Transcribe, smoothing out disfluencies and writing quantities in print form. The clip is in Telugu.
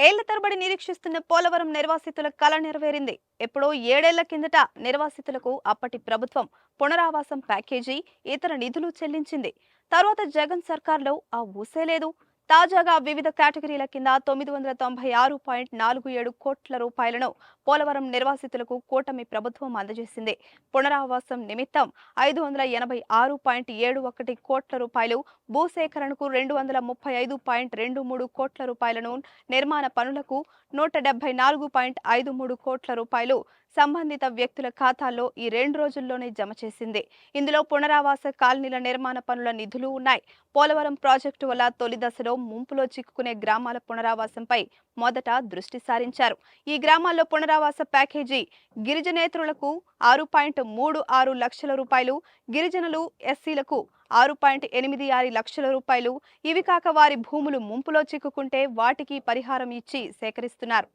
ఏళ్ల తరబడి నిరీక్షిస్తున్న పోలవరం నిర్వాసితుల కల నెరవేరింది. ఎప్పుడో 7 ఏళ్ల కిందట నిర్వాసితులకు అప్పటి ప్రభుత్వం పునరావాసం ప్యాకేజీ, ఇతర నిధులు చెల్లించింది. తర్వాత జగన్ సర్కార్లో ఆ ఊసే లేదు. తాజాగా వివిధ కేటగిరీల కింద 996.47 కోట్ల రూపాయలను పోలవరం నిర్వాసితులకు కూటమి ప్రభుత్వం అందజేసింది. పునరావాసం నిమిత్తం 586.71 కోట్ల రూపాయలు, భూసేకరణకు 235.23 కోట్ల రూపాయలను, నిర్మాణ పనులకు 174.53 కోట్ల రూపాయలు సంబంధిత వ్యక్తుల ఖాతాల్లో ఈ 2 రోజుల్లోనే జమ చేసింది. ఇందులో పునరావాస కాలనీల నిర్మాణ పనుల నిధులు ఉన్నాయి. పోలవరం ప్రాజెక్టు వల్ల తొలి దశలో ముంపులో చిక్కుకునే గ్రామాల పునరావాసంపై మొదట దృష్టి సారించారు. ఈ గ్రామాల్లో పునరావాస ప్యాకేజీ గిరిజనేతరులకు 6.36 లక్షల రూపాయలు, గిరిజనులు ఎస్సీలకు 6.86 లక్షల రూపాయలు. ఇవి కాక వారి భూములు ముంపులో చిక్కుకుంటే వాటికి పరిహారం ఇచ్చి సేకరిస్తున్నారు.